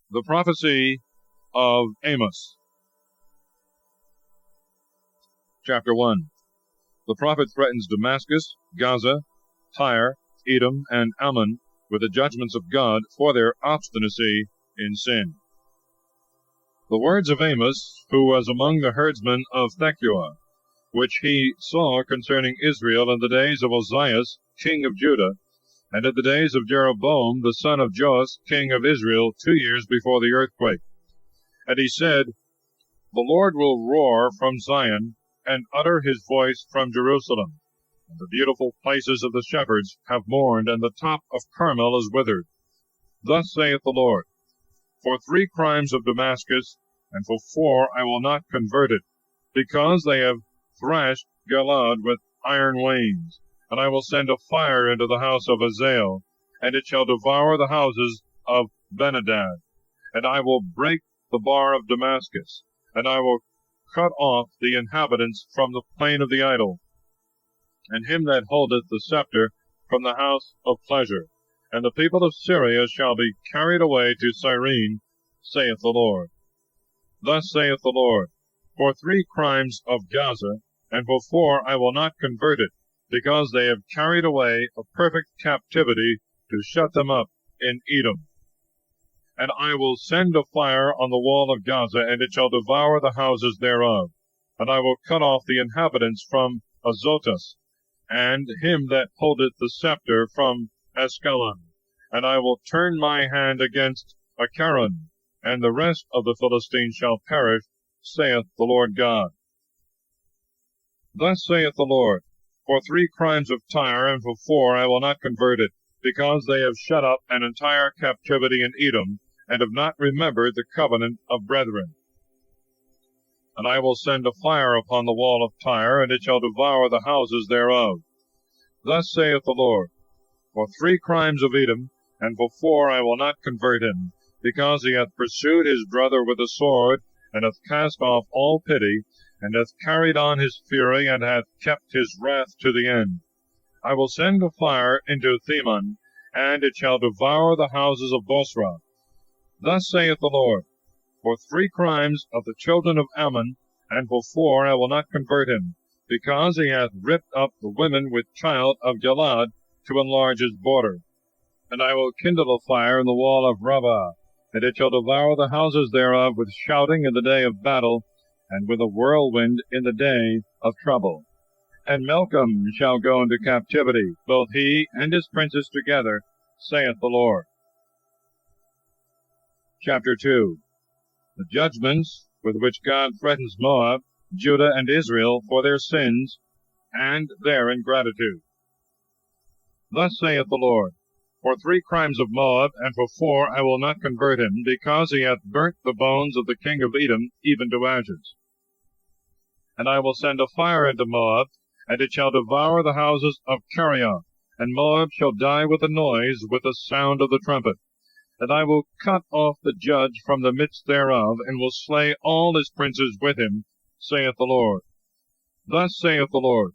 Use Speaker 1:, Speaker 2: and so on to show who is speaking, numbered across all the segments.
Speaker 1: The prophecy of Amos. Chapter 1. The prophet threatens Damascus, Gaza, Tyre, Edom, and Ammon with the judgments of God for their obstinacy in sin. The words of Amos, who was among the herdsmen of Thecua, which he saw concerning Israel in the days of Ozias, king of Judah, and in the days of Jeroboam, the son of Joash, king of Israel, 2 years before the earthquake. And he said, The Lord will roar from Zion, and utter his voice from Jerusalem. And the beautiful places of the shepherds have mourned, and the top of Carmel is withered. Thus saith the Lord, For 3 crimes of Damascus, and for 4 I will not convert it, because they have thrashed Galaad with iron wains. And I will send a fire into the house of Azael, and it shall devour the houses of Benadad. And I will break the bar of Damascus, and I will cut off the inhabitants from the plain of the idol, and him that holdeth the scepter from the house of pleasure. And the people of Syria shall be carried away to Cyrene, saith the Lord. Thus saith the Lord, For 3 crimes of Gaza, and for 4 I will not convert it, because they have carried away a perfect captivity to shut them up in Edom. And I will send a fire on the wall of Gaza, and it shall devour the houses thereof. And I will cut off the inhabitants from Azotus, and him that holdeth the scepter from Askelon. And I will turn my hand against Acharon, and the rest of the Philistines shall perish, saith the Lord God. Thus saith the Lord, For 3 crimes of Tyre, and for 4 I will not convert it, because they have shut up an entire captivity in Edom, and have not remembered the covenant of brethren. And I will send a fire upon the wall of Tyre, and it shall devour the houses thereof. Thus saith the Lord, For 3 crimes of Edom, and for 4 I will not convert him, because he hath pursued his brother with a sword, and hath cast off all pity, and hath carried on his fury, and hath kept his wrath to the end. I will send a fire into Theman, and it shall devour the houses of Bosra. Thus saith the Lord, For 3 crimes of the children of Ammon, and for 4 I will not convert him, because he hath ripped up the women with child of Galaad to enlarge his border. And I will kindle a fire in the wall of Rabbah, and it shall devour the houses thereof with shouting in the day of battle, and with a whirlwind in the day of trouble. And Malcolm shall go into captivity, both he and his princes together, saith the Lord. Chapter 2. The judgments with which God threatens Moab, Judah, and Israel for their sins and their ingratitude. Thus saith the Lord, For 3 crimes of Moab, and for 4 I will not convert him, because he hath burnt the bones of the king of Edom even to ashes. And I will send a fire into Moab, and it shall devour the houses of Kerioth, and Moab shall die with a noise, with the sound of the trumpet. And I will cut off the judge from the midst thereof, and will slay all his princes with him, saith the Lord. Thus saith the Lord,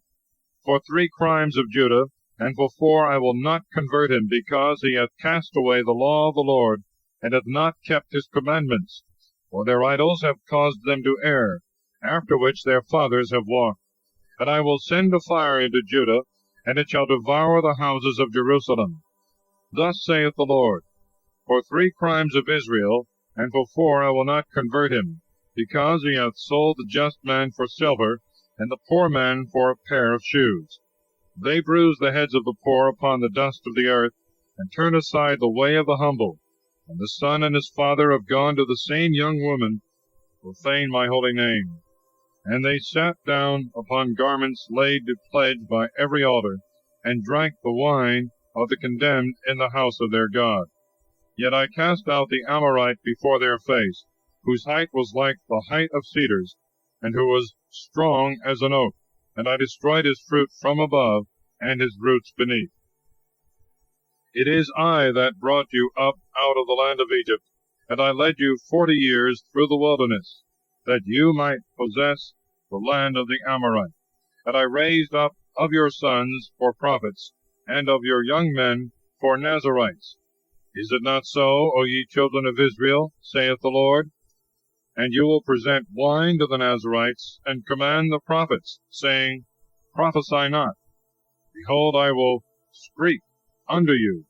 Speaker 1: For 3 crimes of Judah, and for 4 I will not convert him, because he hath cast away the law of the Lord, and hath not kept his commandments. For their idols have caused them to err, after which their fathers have walked. And I will send a fire into Judah, and it shall devour the houses of Jerusalem. Thus saith the Lord, For 3 crimes of Israel, and for 4 I will not convert him, because he hath sold the just man for silver, and the poor man for a pair of shoes. They bruise the heads of the poor upon the dust of the earth, and turn aside the way of the humble. And the son and his father have gone to the same young woman, profane my holy name. And they sat down upon garments laid to pledge by every altar, and drank the wine of the condemned in the house of their God. Yet I cast out the Amorite before their face, whose height was like the height of cedars, and who was strong as an oak, and I destroyed his fruit from above, and his roots beneath. It is I that brought you up out of the land of Egypt, and I led you 40 years through the wilderness, that you might possess the land of the Amorite. And I raised up of your sons for prophets, and of your young men for Nazarites. Is it not so, O ye children of Israel, saith the Lord? And you will present wine to the Nazarites, and command the prophets, saying, Prophesy not. Behold, I will screak under you,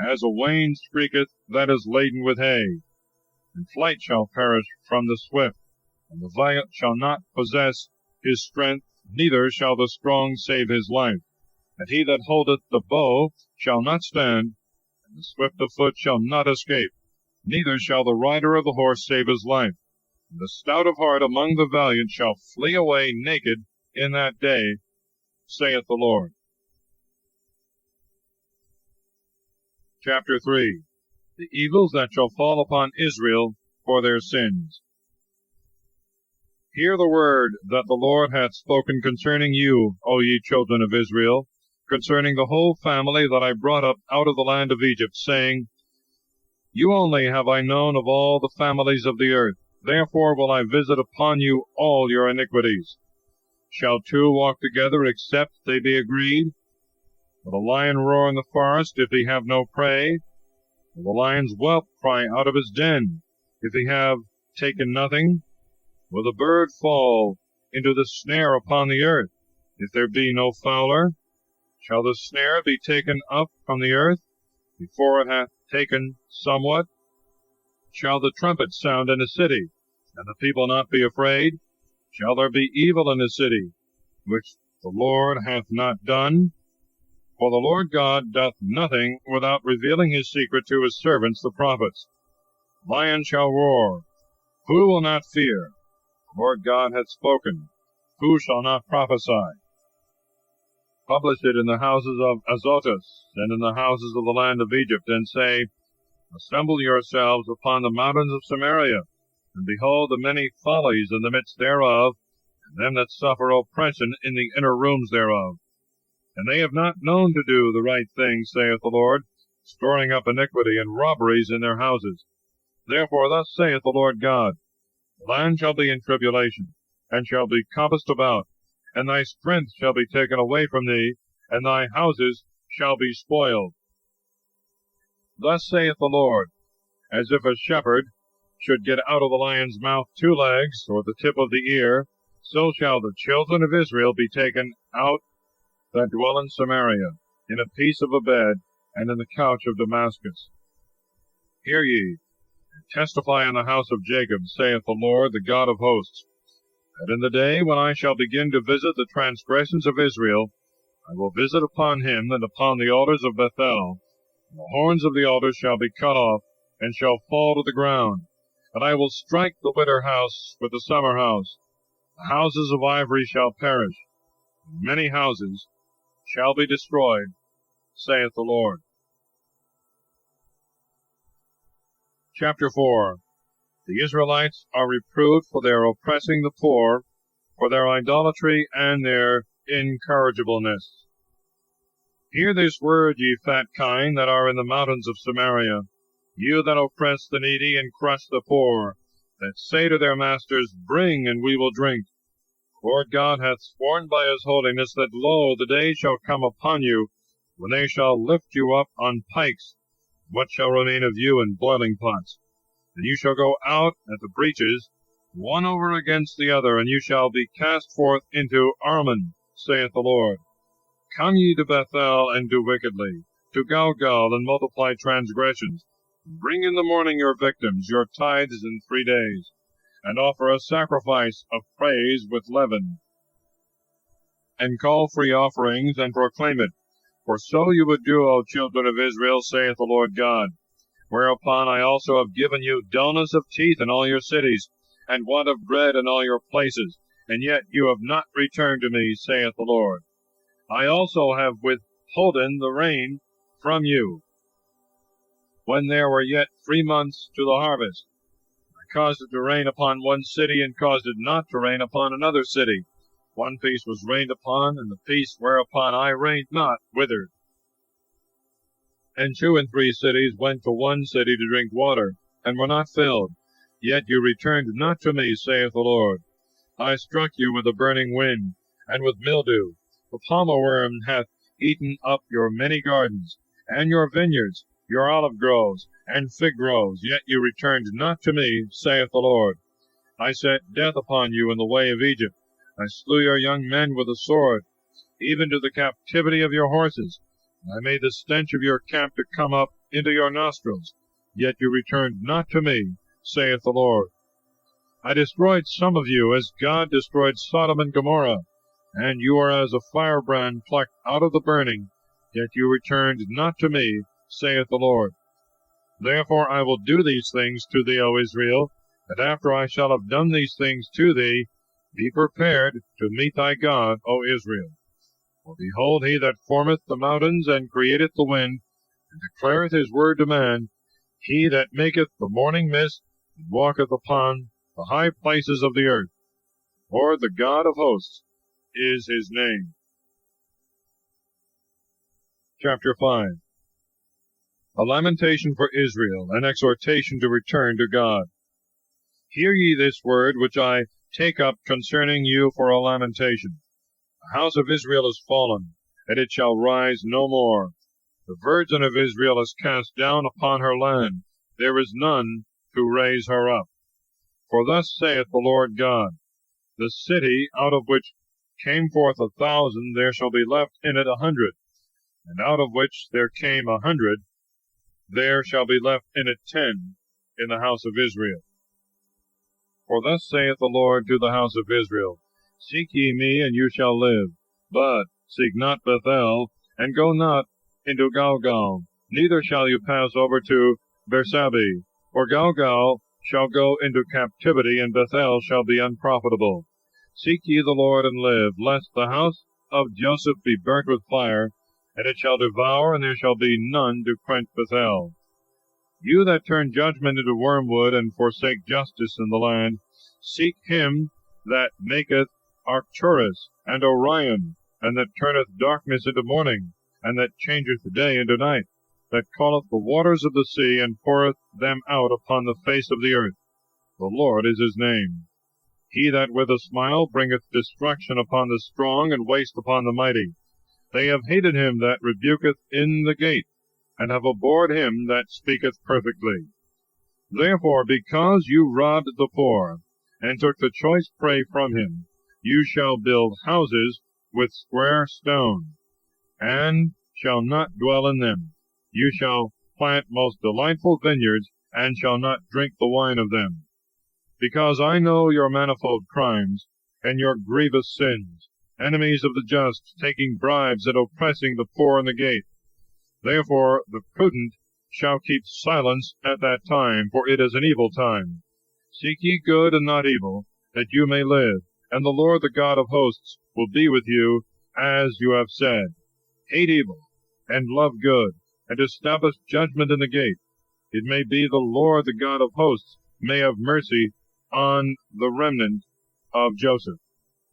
Speaker 1: as a wain screeketh that is laden with hay. And flight shall perish from the swift, and the valiant shall not possess his strength, neither shall the strong save his life. And he that holdeth the bow shall not stand, and the swift of foot shall not escape, neither shall the rider of the horse save his life. And the stout of heart among the valiant shall flee away naked in that day, saith the Lord. Chapter 3. The evils that shall fall upon Israel for their sins. Hear the word that the Lord hath spoken concerning you, O ye children of Israel, concerning the whole family that I brought up out of the land of Egypt, saying, You only have I known of all the families of the earth, therefore will I visit upon you all your iniquities. Shall two walk together except they be agreed? Will a lion roar in the forest if he have no prey? Will the lion's whelp cry out of his den if he have taken nothing? Will the bird fall into the snare upon the earth if there be no fowler? Shall the snare be taken up from the earth before it hath taken somewhat? Shall the trumpet sound in a city, and the people not be afraid? Shall there be evil in a city, which the Lord hath not done? For the Lord God doth nothing without revealing his secret to his servants the prophets. Lion shall roar, who will not fear? The Lord God hath spoken, who shall not prophesy? Publish it in the houses of Azotus, and in the houses of the land of Egypt, and say, Assemble yourselves upon the mountains of Samaria, and behold the many follies in the midst thereof, and them that suffer oppression in the inner rooms thereof. And they have not known to do the right thing, saith the Lord, storing up iniquity and robberies in their houses. Therefore thus saith the Lord God, The land shall be in tribulation, and shall be compassed about, and thy strength shall be taken away from thee, and thy houses shall be spoiled. Thus saith the Lord, as if a shepherd should get out of the lion's mouth 2 legs, or the tip of the ear, so shall the children of Israel be taken out that dwell in Samaria, in a piece of a bed, and in the couch of Damascus. Hear ye, and testify in the house of Jacob, saith the Lord, the God of hosts, that in the day when I shall begin to visit the transgressions of Israel, I will visit upon him and upon the altars of Bethel, and the horns of the altars shall be cut off, and shall fall to the ground. And I will strike the winter house with the summer house. The houses of ivory shall perish, and many houses shall be destroyed, saith the Lord. Chapter 4. The Israelites are reproved for their oppressing the poor, for their idolatry and their incorrigibleness. Hear this word, ye fat kine that are in the mountains of Samaria, you that oppress the needy and crush the poor, that say to their masters, Bring, and we will drink. Lord God hath sworn by his holiness that, lo, the day shall come upon you, when they shall lift you up on pikes. What shall remain of you in boiling pots? And you shall go out at the breaches, one over against the other, and you shall be cast forth into Armon, saith the Lord. Come ye to Bethel, and do wickedly, to Gilgal, and multiply transgressions. Bring in the morning your victims, your tithes in 3 days, and offer a sacrifice of praise with leaven. And call free offerings, and proclaim it. For so you would do, O children of Israel, saith the Lord God. Whereupon I also have given you dullness of teeth in all your cities, and want of bread in all your places, and yet you have not returned to me, saith the Lord. I also have withholden the rain from you, when there were yet 3 months to the harvest. I caused it to rain upon one city, and caused it not to rain upon another city. One piece was rained upon, and the piece whereupon I rained not withered. And 2 and 3 cities went to one city to drink water, and were not filled. Yet you returned not to me, saith the Lord. I struck you with a burning wind, and with mildew. The palmer worm hath eaten up your many gardens, and your vineyards, your olive groves and fig groves, yet you returned not to me, saith the Lord. I set death upon you in the way of Egypt. I slew your young men with the sword, even to the captivity of your horses. I made the stench of your camp to come up into your nostrils, yet you returned not to me, saith the Lord. I destroyed some of you as God destroyed Sodom and Gomorrah, and you are as a firebrand plucked out of the burning, yet you returned not to me, saith the Lord. Therefore I will do these things to thee, O Israel, and after I shall have done these things to thee, be prepared to meet thy God, O Israel. For behold, he that formeth the mountains, and createth the wind, and declareth his word to man, he that maketh the morning mist, and walketh upon the high places of the earth. Lord, the God of hosts, is his name. Chapter 5. A lamentation for Israel, an exhortation to return to God. Hear ye this word which I take up concerning you for a lamentation. The house of Israel is fallen, and it shall rise no more. The virgin of Israel is cast down upon her land. There is none to raise her up. For thus saith the Lord God, the city out of which came forth 1,000, there shall be left in it 100, and out of which there came 100, there shall be left in it 10 in the house of Israel. For thus saith the Lord to the house of Israel, Seek ye me, and you shall live. But seek not Bethel, and go not into Galgal, neither shall you pass over to Bersabee. For Galgal shall go into captivity, and Bethel shall be unprofitable. Seek ye the Lord, and live, lest the house of Joseph be burnt with fire, and it shall devour, and there shall be none to quench Bethel. You that turn judgment into wormwood, and forsake justice in the land, seek him that maketh Arcturus and Orion, and that turneth darkness into morning, and that changeth day into night, that calleth the waters of the sea, and poureth them out upon the face of the earth. The Lord is his name. He that with a smile bringeth destruction upon the strong, and waste upon the mighty. They have hated him that rebuketh in the gate, and have abhorred him that speaketh perfectly. Therefore, because you robbed the poor, and took the choice prey from him, you shall build houses with square stone, and shall not dwell in them. You shall plant most delightful vineyards, and shall not drink the wine of them. Because I know your manifold crimes, and your grievous sins, enemies of the just, taking bribes and oppressing the poor in the gate. Therefore the prudent shall keep silence at that time, for it is an evil time. Seek ye good and not evil, that you may live, and the Lord the God of hosts will be with you, as you have said. Hate evil, and love good, and establish judgment in the gate. It may be the Lord the God of hosts may have mercy on the remnant of Joseph.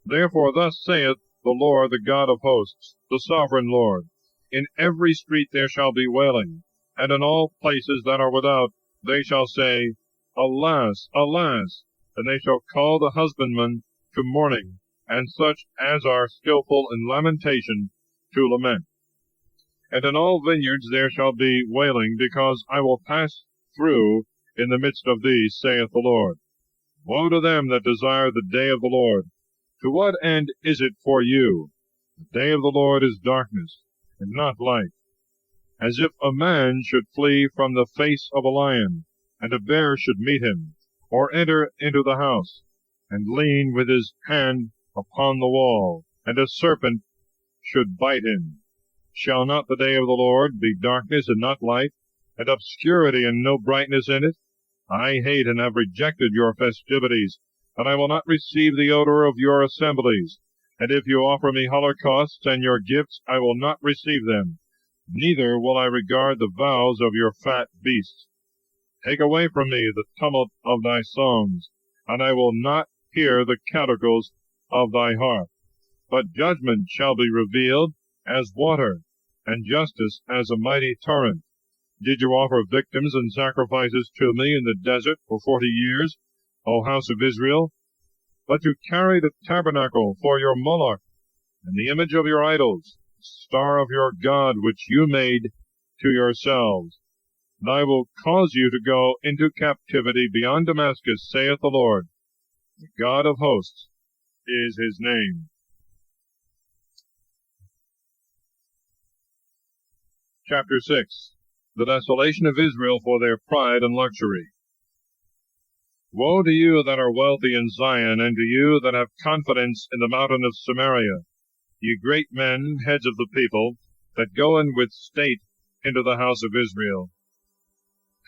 Speaker 1: Therefore thus saith the Lord the God of hosts, the sovereign Lord, In every street there shall be wailing, and in all places that are without they shall say, Alas, alas! And they shall call the husbandman to mourning, and such as are skillful in lamentation to lament. And in all vineyards there shall be wailing, because I will pass through in the midst of thee, saith the Lord. Woe to them that desire the day of the Lord! To what end is it for you? The day of the Lord is darkness, and not light. As if a man should flee from the face of a lion, and a bear should meet him, or enter into the house, and lean with his hand upon the wall, and a serpent should bite him. Shall not the day of the Lord be darkness and not light, and obscurity and no brightness in it? I hate and have rejected your festivities, and I will not receive the odor of your assemblies. And if you offer me holocausts and your gifts, I will not receive them, neither will I regard the vows of your fat beasts. Take away from me the tumult of thy songs, and I will not hear the canticles of thy harp. But judgment shall be revealed as water, and justice as a mighty torrent. Did you offer victims and sacrifices to me in the desert for 40 years, O house of Israel? But you carried a tabernacle for your Moloch, and the image of your idols, the star of your God, which you made to yourselves. and I will cause you to go into captivity beyond Damascus, saith the Lord. The God of hosts is his name. Chapter 6. The desolation of Israel for their pride and luxury. Woe to you that are wealthy in Zion, and to you that have confidence in the mountain of Samaria, ye great men, heads of the people, that go in with state into the house of Israel.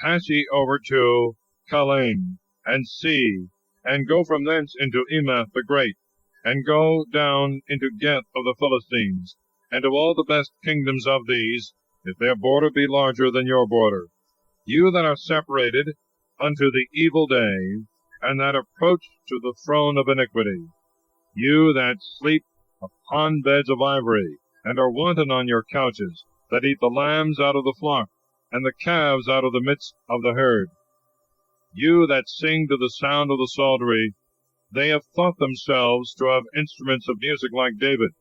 Speaker 1: Pass ye over to Calaim, and see, and go from thence into Emath the great, and go down into Geth of the Philistines, and to all the best kingdoms of these, if their border be larger than your border. You that are separated unto the evil day, and that approach to the throne of iniquity. You that sleep upon beds of ivory, and are wanton on your couches, that eat the lambs out of the flock, and the calves out of the midst of the herd. You that sing to the sound of the psaltery, they have thought themselves to have instruments of music like David,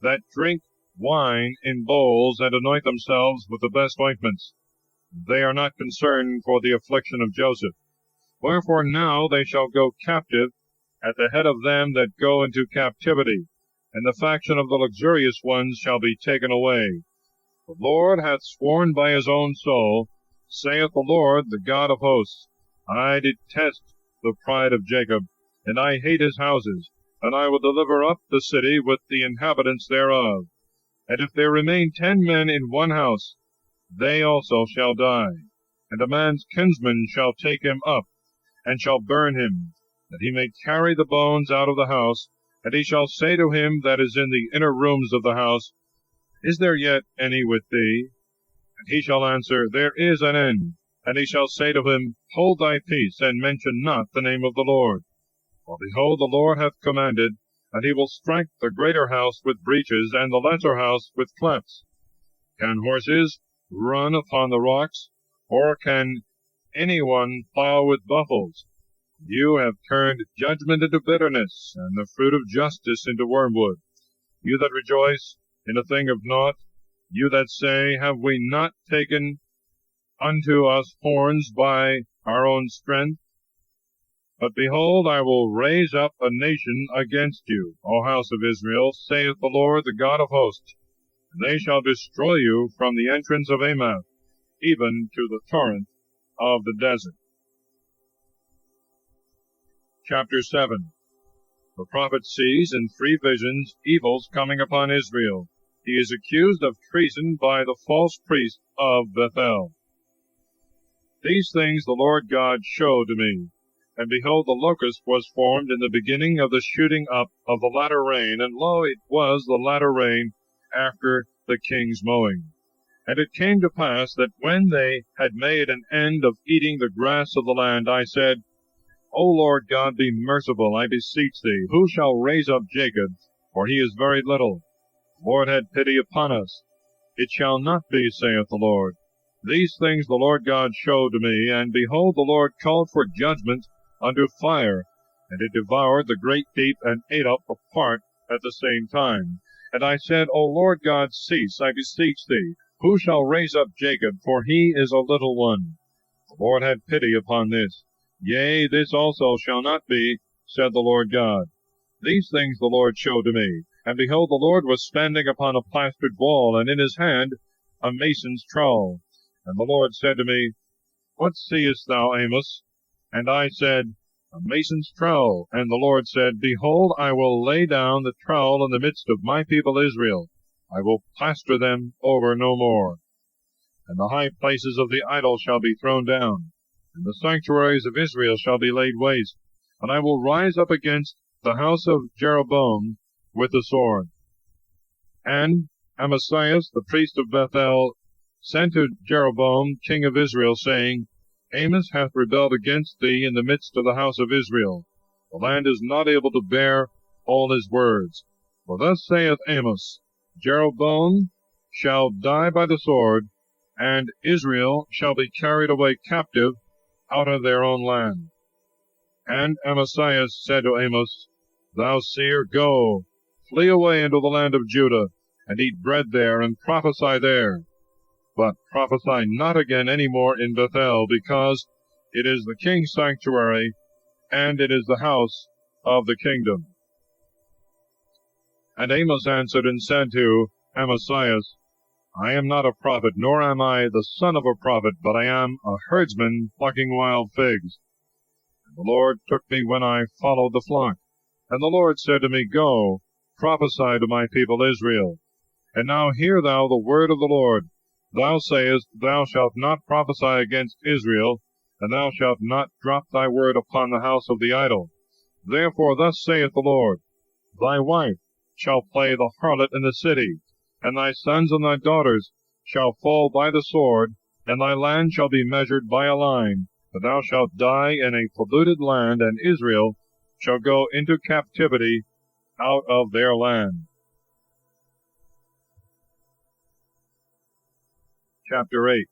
Speaker 1: that drink wine in bowls, and anoint themselves with the best ointments. They are not concerned for the affliction of Joseph. Wherefore now they shall go captive at the head of them that go into captivity, and the faction of the luxurious ones shall be taken away. The Lord hath sworn by his own soul, saith the Lord, the God of hosts, I detest the pride of Jacob, and I hate his houses, and I will deliver up the city with the inhabitants thereof. And if there remain 10 men in one house, they also shall die. And a man's kinsman shall take him up, and shall burn him, that he may carry the bones out of the house. And he shall say to him that is in the inner rooms of the house, Is there yet any with thee? And he shall answer, There is an end. And he shall say to him, Hold thy peace, and mention not the name of the Lord. For behold, the Lord hath commanded, and he will strike the greater house with breaches, and the lesser house with clefts. Can horses run upon the rocks, or can any one plow with buffles? You have turned judgment into bitterness, and the fruit of justice into wormwood. You that rejoice in a thing of naught, you that say, Have we not taken unto us horns by our own strength? But behold, I will raise up a nation against you, O house of Israel, saith the Lord, the God of hosts. And they shall destroy you from the entrance of Amath, even to the torrent of the desert. Chapter 7. The prophet sees in 3 visions evils coming upon Israel. He is accused of treason by the false priest of Bethel. These things the Lord God showed to me. And behold, the locust was formed in the beginning of the shooting up of the latter rain, and lo, it was the latter rain after the king's mowing. And it came to pass that when they had made an end of eating the grass of the land, I said, O Lord God, be merciful, I beseech thee. Who shall raise up Jacob? For he is very little. The Lord had pity upon us. It shall not be, saith the Lord. These things the Lord God showed to me, and behold, the Lord called for judgment unto fire, and it devoured the great deep, and ate up a part at the same time. And I said, O Lord God, cease, I beseech thee. Who shall raise up Jacob? For he is a little one. The Lord had pity upon this. Yea, this also shall not be, said the Lord God. These things the Lord showed to me. And behold, the Lord was standing upon a plastered wall, and in his hand a mason's trowel. And the Lord said to me, What seest thou, Amos? And I said, A mason's trowel. And the Lord said, Behold, I will lay down the trowel in the midst of my people Israel. I will plaster them over no more. And the high places of the idol shall be thrown down, and the sanctuaries of Israel shall be laid waste. And I will rise up against the house of Jeroboam with the sword. And Amasias, the priest of Bethel, sent to Jeroboam, king of Israel, saying, Amos hath rebelled against thee in the midst of the house of Israel. The land is not able to bear all his words. For thus saith Amos, Jeroboam shall die by the sword, and Israel shall be carried away captive out of their own land. And Amasias said to Amos, Thou seer, go, flee away into the land of Judah, and eat bread there, and prophesy there. but prophesy not again any more in Bethel, because it is the king's sanctuary, and it is the house of the kingdom. And Amos answered and said to Amasias, I am not a prophet, nor am I the son of a prophet, but I am a herdsman plucking wild figs. And the Lord took me when I followed the flock. And the Lord said to me, Go, prophesy to my people Israel. And now hear thou the word of the Lord. Thou sayest, Thou shalt not prophesy against Israel, and thou shalt not drop thy word upon the house of the idol. Therefore thus saith the Lord, Thy wife shall play the harlot in the city, and thy sons and thy daughters shall fall by the sword, and thy land shall be measured by a line, and thou shalt die in a polluted land, and Israel shall go into captivity out of their land. Chapter 8.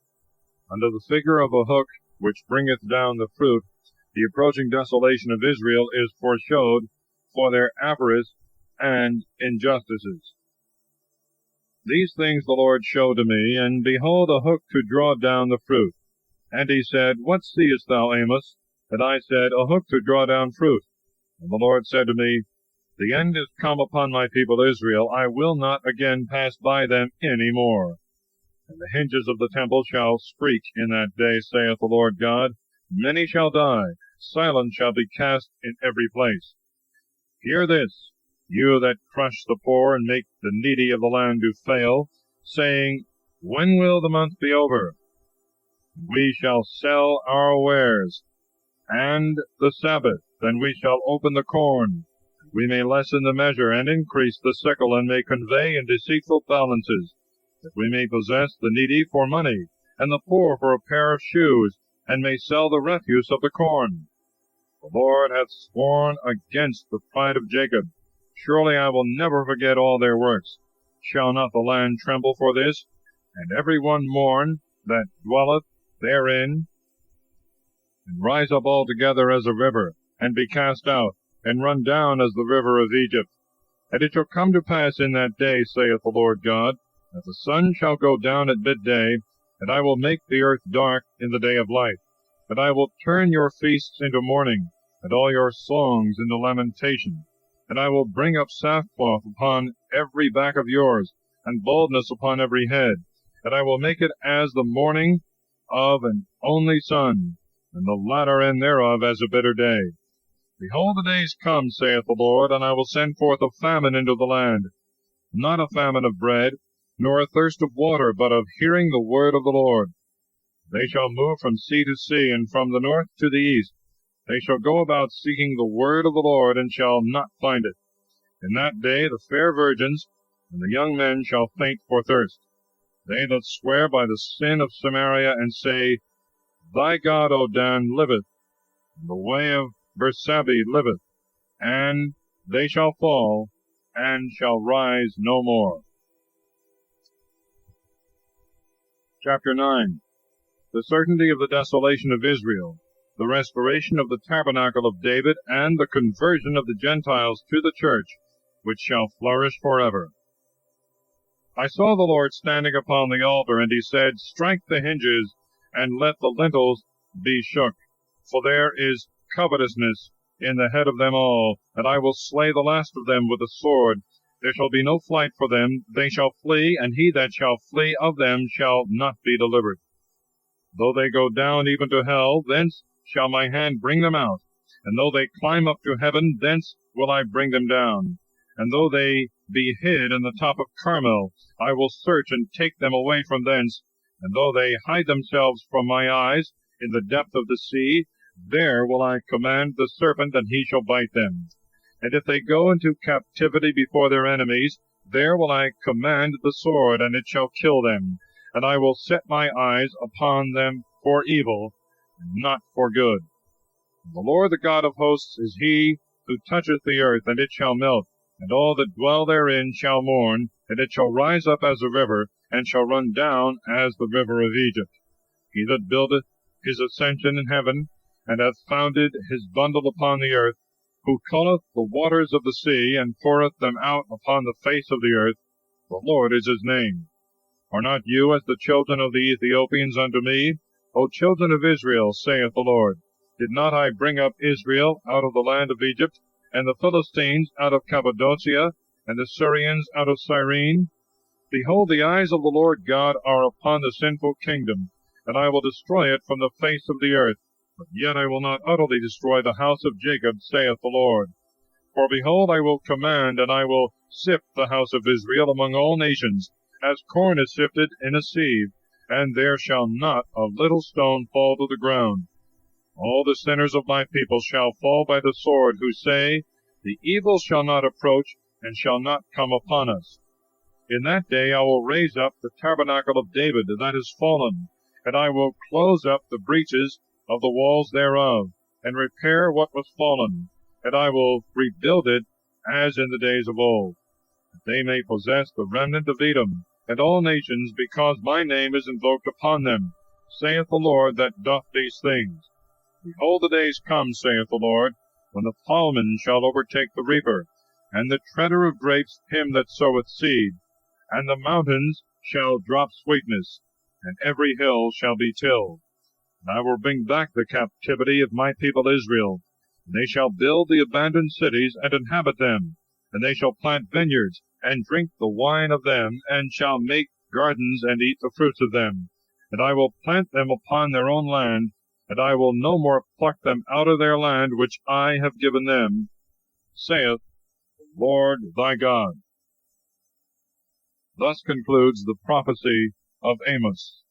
Speaker 1: Under the figure of a hook which bringeth down the fruit, the approaching desolation of Israel is foreshowed for their avarice and injustices. These things the Lord showed to me, and behold, a hook to draw down the fruit. And he said, What seest thou, Amos? And I said, A hook to draw down fruit. And the Lord said to me, The end is come upon my people Israel. I will not again pass by them any more. And the hinges of the temple shall screech in that day, saith the Lord God. Many shall die, silence shall be cast in every place. Hear this, you that crush the poor and make the needy of the land to fail, saying, When will the month be over? We shall sell our wares, and the Sabbath, then we shall open the corn. We may lessen the measure, and increase the sickle, and may convey in deceitful balances, that we may possess the needy for money, and the poor for a pair of shoes, and may sell the refuse of the corn. The Lord hath sworn against the pride of Jacob. Surely I will never forget all their works. Shall not the land tremble for this, and every one mourn that dwelleth therein, and rise up altogether as a river, and be cast out, and run down as the river of Egypt? And it shall come to pass in that day, saith the Lord God, that the sun shall go down at midday, and I will make the earth dark in the day of light. And I will turn your feasts into mourning, and all your songs into lamentation. And I will bring up sackcloth upon every back of yours, and baldness upon every head. And I will make it as the morning of an only son, and the latter end thereof as a bitter day. Behold, the days come, saith the Lord, and I will send forth a famine into the land, not a famine of bread, nor a thirst of water, but of hearing the word of the Lord. They shall move from sea to sea, and from the north to the east. They shall go about seeking the word of the Lord, and shall not find it. In that day the fair virgins and the young men shall faint for thirst. They that swear by the sin of Samaria, and say, Thy God, O Dan, liveth, and the way of Bersabee liveth, and they shall fall, and shall rise no more. Chapter 9. The certainty of the desolation of Israel, the restoration of the tabernacle of David, and the conversion of the Gentiles to the church, which shall flourish forever. I saw the Lord standing upon the altar, and he said, Strike the hinges, and let the lintels be shook, for there is covetousness in the head of them all, and I will slay the last of them with the sword. There shall be no flight for them, they shall flee, and he that shall flee of them shall not be delivered. Though they go down even to hell, thence shall my hand bring them out. And though they climb up to heaven, thence will I bring them down. And though they be hid in the top of Carmel, I will search and take them away from thence. And though they hide themselves from my eyes in the depth of the sea, there will I command the serpent, and he shall bite them. And if they go into captivity before their enemies, there will I command the sword, and it shall kill them. And I will set my eyes upon them for evil, and not for good. And the Lord, the God of hosts, is he who toucheth the earth, and it shall melt, and all that dwell therein shall mourn, and it shall rise up as a river, and shall run down as the river of Egypt. He that buildeth his ascension in heaven, and hath founded his bundle upon the earth, who calleth the waters of the sea, and poureth them out upon the face of the earth, the Lord is his name. Are not you as the children of the Ethiopians unto me? O children of Israel, saith the Lord, did not I bring up Israel out of the land of Egypt, and the Philistines out of Cappadocia, and the Syrians out of Cyrene? Behold, the eyes of the Lord God are upon the sinful kingdom, and I will destroy it from the face of the earth. But yet I will not utterly destroy the house of Jacob, saith the Lord. For behold, I will command, and I will sift the house of Israel among all nations, as corn is sifted in a sieve, and there shall not a little stone fall to the ground. All the sinners of my people shall fall by the sword, who say, the evil shall not approach, and shall not come upon us. In that day I will raise up the tabernacle of David that is fallen, and I will close up the breaches of the walls thereof, and repair what was fallen, and I will rebuild it as in the days of old, that they may possess the remnant of Edom, and all nations, because my name is invoked upon them, saith the Lord that doth these things. Behold, the days come, saith the Lord, when the plowman shall overtake the reaper, and the treader of grapes him that soweth seed, and the mountains shall drop sweetness, and every hill shall be tilled. And I will bring back the captivity of my people Israel, and they shall build the abandoned cities, and inhabit them, and they shall plant vineyards, and drink the wine of them, and shall make gardens, and eat the fruits of them. And I will plant them upon their own land, and I will no more pluck them out of their land which I have given them, saith the Lord thy God. Thus concludes the prophecy of Amos.